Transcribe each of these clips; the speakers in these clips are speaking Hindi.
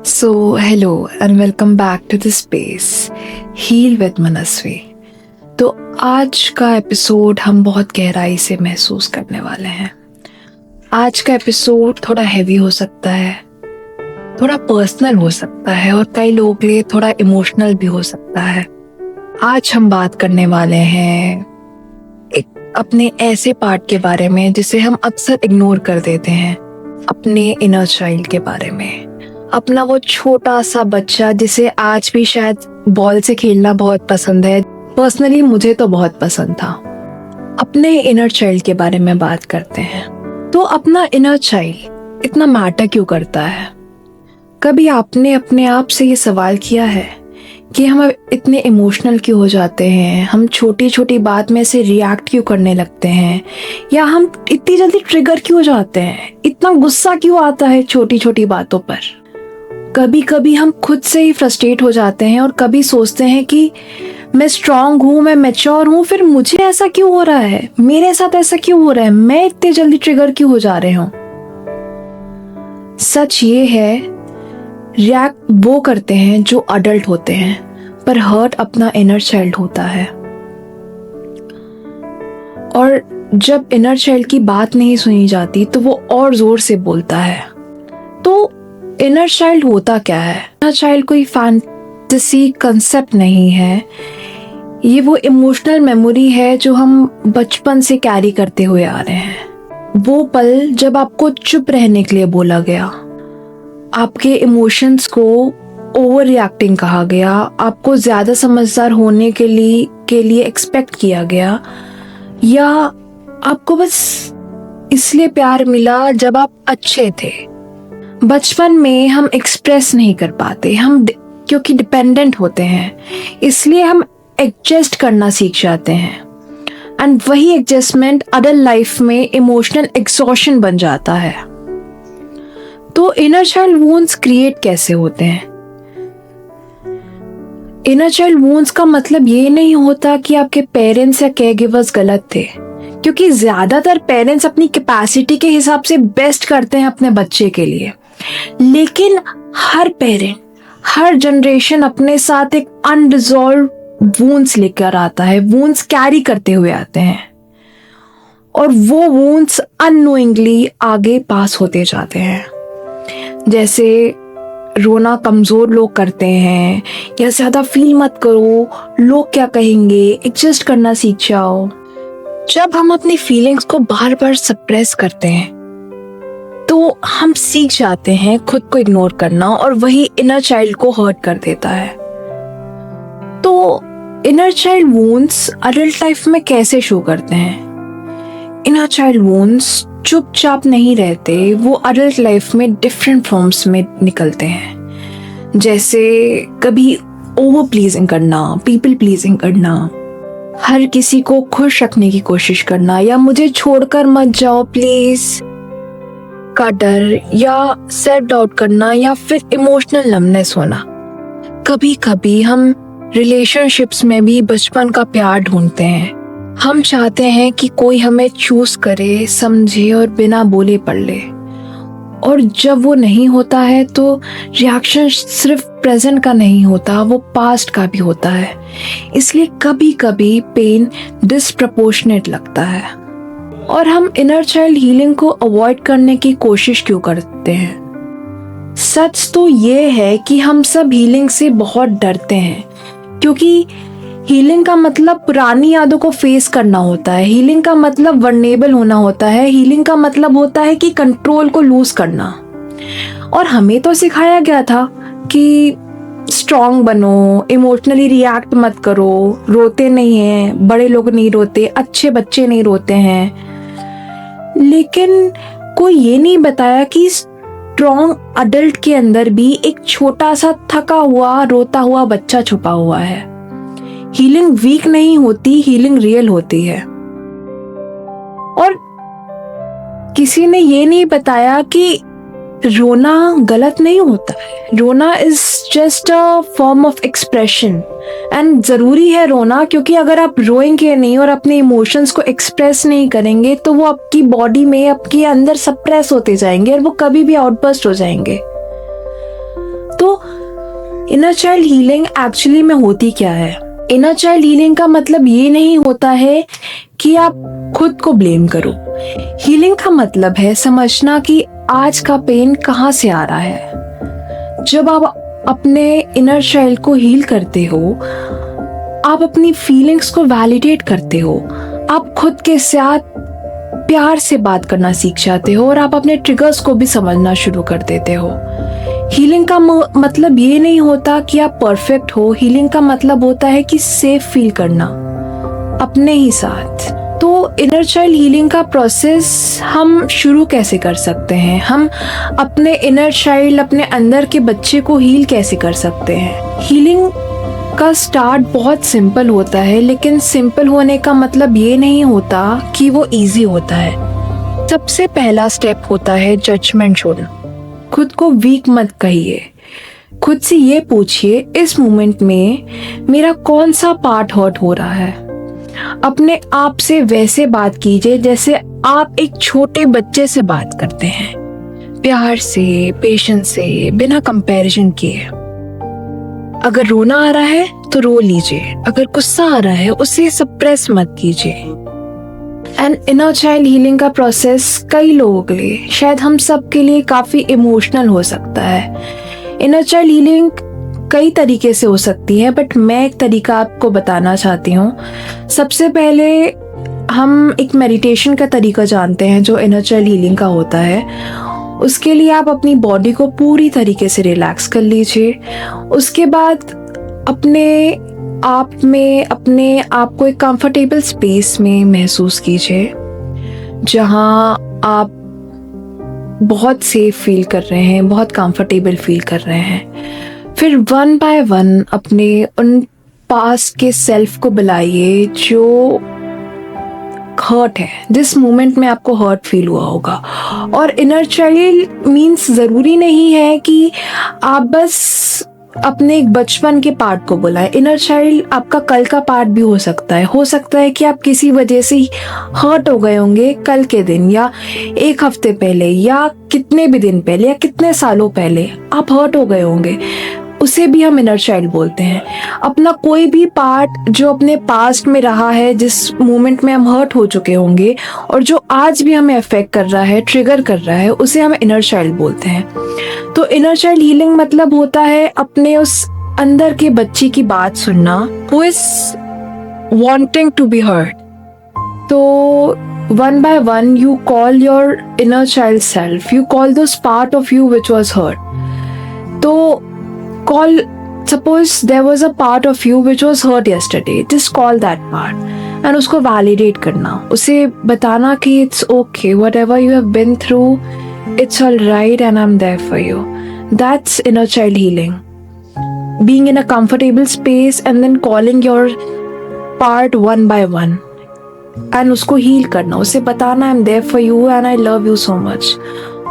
So, hello and welcome back to the space Heal with मनस्वी। तो आज का एपिसोड हम बहुत गहराई से महसूस करने वाले हैं। आज का एपिसोड थोड़ा हैवी हो सकता है, थोड़ा पर्सनल हो सकता है और कई लोगों के लिए थोड़ा इमोशनल भी हो सकता है। आज हम बात करने वाले हैं एक अपने ऐसे पार्ट के बारे में जिसे हम अक्सर इग्नोर कर देते हैं, अपने इनर चाइल्ड के बारे में। अपना वो छोटा सा बच्चा जिसे आज भी शायद बॉल से खेलना बहुत पसंद है। पर्सनली मुझे तो बहुत पसंद था। अपने इनर चाइल्ड के बारे में बात करते हैं। तो अपना इनर चाइल्ड इतना मैटर क्यों करता है? कभी आपने अपने आप से ये सवाल किया है कि हम इतने इमोशनल क्यों हो जाते हैं? हम छोटी छोटी बात में से रिएक्ट क्यों करने लगते हैं? या हम इतनी जल्दी ट्रिगर क्यों हो जाते हैं? इतना गुस्सा क्यों आता है छोटी छोटी बातों पर? कभी कभी हम खुद से ही फ्रस्ट्रेट हो जाते हैं और कभी सोचते हैं कि मैं स्ट्रांग हूँ, मैं मैच्योर हूँ, फिर मुझे ऐसा क्यों हो रहा है? मेरे साथ ऐसा क्यों हो रहा है? मैं इतने जल्दी ट्रिगर क्यों हो जा रहे हूँ? सच ये है, रिएक्ट वो करते हैं जो अडल्ट होते हैं, पर हर्ट अपना इनर चाइल्ड होता है। और जब इनर चाइल्ड की बात नहीं सुनी जाती तो वो और जोर से बोलता है। तो इनर चाइल्ड होता क्या है? इनर चाइल्ड कोई फैंटेसी कंसेप्ट नहीं है, ये वो इमोशनल मेमोरी है जो हम बचपन से कैरी करते हुए आ रहे हैं। वो पल जब आपको चुप रहने के लिए बोला गया, आपके इमोशंस को ओवर रिएक्टिंग कहा गया, आपको ज्यादा समझदार होने के लिए एक्सपेक्ट किया गया, या आपको बस इसलिए प्यार मिला जब आप अच्छे थे। बचपन में हम एक्सप्रेस नहीं कर पाते, हम क्योंकि डिपेंडेंट होते हैं, इसलिए हम एडजस्ट करना सीख जाते हैं। एंड वही एडजस्टमेंट अडल्ट लाइफ में इमोशनल एग्जॉशन बन जाता है। तो इनर चाइल्ड वुंड्स क्रिएट कैसे होते हैं? इनर चाइल्ड वुंड्स का मतलब ये नहीं होता कि आपके पेरेंट्स या केयरगिवर्स गलत थे, क्योंकि ज्यादातर पेरेंट्स अपनी कैपेसिटी के हिसाब से बेस्ट करते हैं अपने बच्चे के लिए। लेकिन हर पेरेंट, हर जनरेशन अपने साथ एक अनरिजॉल्व वुंड्स लेकर आता है, वुंड्स कैरी करते हुए आते हैं, और वो वुंड्स अननोइंगली आगे पास होते जाते हैं। जैसे रोना कमजोर लोग करते हैं, या ज्यादा फील मत करो, लोग क्या कहेंगे, एडजस्ट करना सीख जाओ। जब हम अपनी फीलिंग्स को बार बार सप्रेस करते हैं तो हम सीख जाते हैं खुद को इग्नोर करना, और वही इनर चाइल्ड को हर्ट कर देता है। तो inner child wounds adult life में कैसे शो करते हैं? इनर चाइल्ड वुंड्स चुपचाप नहीं रहते, वो अडल्ट लाइफ में डिफरेंट फॉर्म्स में निकलते हैं। जैसे कभी ओवर प्लीजिंग करना, पीपल प्लीजिंग करना, हर किसी को खुश रखने की कोशिश करना, या मुझे छोड़कर मत जाओ प्लीज का डर, या सेल्फ डाउट करना, या फिर इमोशनल नमनेस होना। कभी कभी हम रिलेशनशिप्स में भी बचपन का प्यार ढूंढते हैं। हम चाहते हैं कि कोई हमें चूज करे, समझे और बिना बोले पढ़ ले। और जब वो नहीं होता है तो रिएक्शन सिर्फ प्रेजेंट का नहीं होता, वो पास्ट का भी होता है। इसलिए कभी कभी पेन डिस्प्रपोर्शनेट लगता है। और हम इनर चाइल्ड हीलिंग को अवॉइड करने की कोशिश क्यों करते हैं? सच तो ये है कि हम सब हीलिंग से बहुत डरते हैं, क्योंकि हीलिंग का मतलब पुरानी यादों को फेस करना होता है, हीलिंग का मतलब वर्नेबल होना होता है, हीलिंग का मतलब होता है कि कंट्रोल को लूज करना। और हमें तो सिखाया गया था कि स्ट्रॉन्ग बनो, इमोशनली रिएक्ट मत करो, रोते नहीं हैं, बड़े लोग नहीं रोते, अच्छे बच्चे नहीं रोते हैं। लेकिन कोई ये नहीं बताया कि स्ट्रॉन्ग अडल्ट के अंदर भी एक छोटा सा थका हुआ, रोता हुआ बच्चा छुपा हुआ है। हीलिंग वीक नहीं होती, हीलिंग रियल होती है। और किसी ने ये नहीं बताया कि रोना गलत नहीं होता है। रोना is just a form of expression, and जरूरी है रोना, क्योंकि अगर आप रोएंगे नहीं और अपने इमोशंस को एक्सप्रेस नहीं करेंगे तो वो आपकी बॉडी में, आपके अंदर सप्रेस होते जाएंगे और वो कभी भी आउटबर्स्ट हो जाएंगे। तो इनर चाइल्ड हीलिंग एक्चुअली में होती क्या है? इनर चाइल्ड हीलिंग का मतलब ये नहीं होता है कि आप खुद को ब्लेम करो। हीलिंग का मतलब है समझना कि आज का पेन कहाँ से आ रहा है। जब आप अपने इनर चाइल्ड को हील करते हो, आप अपनी फीलिंग्स को वैलिडेट करते हो, आप खुद के साथ प्यार से बात करना सीख जाते हो और आप अपने ट्रिगर्स को भी समझना शुरू कर देते हो। हीलिंग का मतलब ये नहीं होता कि आप परफेक्ट हो। हीलिंग का मतलब होता है कि सेफ फील करना अपने ही साथ। तो इनर चाइल्ड हीलिंग का प्रोसेस हम शुरू कैसे कर सकते हैं? हम अपने इनर चाइल्ड, अपने अंदर के बच्चे को हील कैसे कर सकते हैं? हीलिंग का स्टार्ट बहुत सिंपल होता है, लेकिन सिंपल होने का मतलब ये नहीं होता कि वो इजी होता है। सबसे पहला स्टेप होता है जजमेंट छोड़ना। खुद को वीक मत कहिए। खुद से ये पूछिए, इस मोमेंट में मेरा कौन सा पार्ट हर्ट हो रहा है? अपने आप से वैसे बात कीजिए जैसे आप एक छोटे बच्चे से बात करते हैं, प्यार से, पेशेंस से, बिना कंपैरिजन किए। अगर रोना आ रहा है तो रो लीजिए, अगर गुस्सा आ रहा है उसे सप्रेस मत कीजिए। एंड इनर चाइल्ड हीलिंग का प्रोसेस कई लोगों के लिए, शायद हम सब के लिए काफी इमोशनल हो सकता है। इनर चाइल्ड हीलिंग कई तरीके से हो सकती है, बट मैं एक तरीका आपको बताना चाहती हूँ। सबसे पहले हम एक मेडिटेशन का तरीका जानते हैं जो इनर चाइल्ड हीलिंग का होता है। उसके लिए आप अपनी बॉडी को पूरी तरीके से रिलैक्स कर लीजिए। उसके बाद अपने आप को एक कंफर्टेबल स्पेस में महसूस कीजिए जहां आप बहुत सेफ फील कर रहे हैं, बहुत कंफर्टेबल फील कर रहे हैं। फिर वन बाय वन अपने उन पास्ट के सेल्फ को बुलाइए जो हर्ट है, जिस मोमेंट में आपको हर्ट फील हुआ होगा। और इनर चाइल्ड मीन्स ज़रूरी नहीं है कि आप बस अपने एक बचपन के पार्ट को बुलाएं। इनर चाइल्ड आपका कल का पार्ट भी हो सकता है। हो सकता है कि आप किसी वजह से हर्ट हो गए होंगे कल के दिन, या एक हफ्ते पहले, या कितने भी दिन पहले, या कितने सालों पहले आप हर्ट हो गए होंगे। उसे भी हम इनर चाइल्ड बोलते हैं। अपना कोई भी पार्ट जो अपने पास्ट में रहा है, जिस मोमेंट में हम हर्ट हो चुके होंगे और जो आज भी हमें अफेक्ट कर रहा है, ट्रिगर कर रहा है, उसे हम इनर चाइल्ड बोलते हैं। तो इनर चाइल्ड हीलिंग मतलब होता है अपने उस अंदर के बच्चे की बात सुनना, who is wanting to be hurt. तो one by one you call your inner child self, you call those part of you which was hurt. तो suppose there was a part of you which was hurt yesterday, just call that part and उसको validate करना, उसे बताना कि it's okay, whatever you have been through, it's all right and I'm there for you. That's inner child healing. Being in a comfortable space and then calling your part one by one and उसको heal करना, उसे बताना I'm there for you and I love you so much.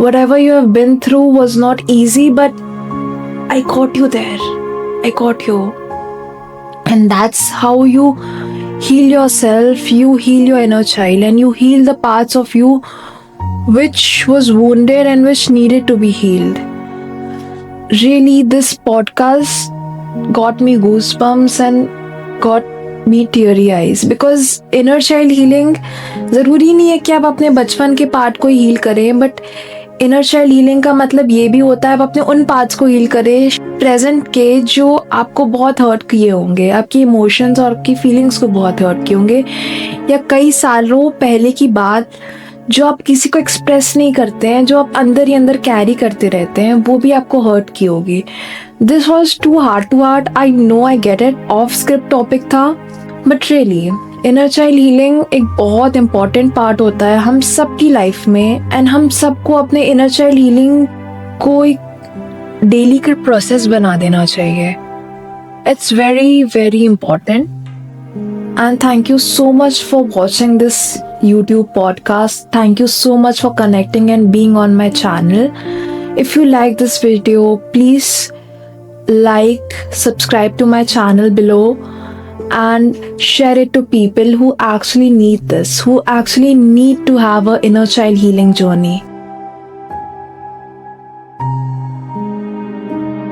Whatever you have been through was not easy, but I got you there. I got you. And that's how you heal yourself. You heal your inner child and you heal the parts of you which was wounded and which needed to be healed. Really, this podcast got me goosebumps and got me teary eyes because inner child healing ज़रूरी नहीं है कि आप अपने बचपन के पार्ट को हील करें, बट इनर चाइल्ड हीलिंग का मतलब ये भी होता है आप अपने उन पार्ट्स को हील करें प्रेजेंट के जो आपको बहुत हर्ट किए होंगे, आपकी इमोशंस और आपकी फीलिंग्स को बहुत हर्ट किए होंगे, या कई सालों पहले की बात जो आप किसी को एक्सप्रेस नहीं करते हैं, जो आप अंदर ही अंदर कैरी करते रहते हैं, वो भी आपको हर्ट की होगी। This was too hard, I know, I get it, off script topic था, but really inner child healing एक बहुत इम्पॉर्टेंट पार्ट होता है हम सबकी लाइफ में। एंड हम सबको अपने इनर चाइल्ड हीलिंग को एक डेली का प्रोसेस बना देना चाहिए। It's very very important. And thank you so much for watching this YouTube podcast. Thank you so much for connecting and being on my channel. If you like this video, please like, subscribe to my channel below and share it to people who actually need this, who actually need to have an inner child healing journey.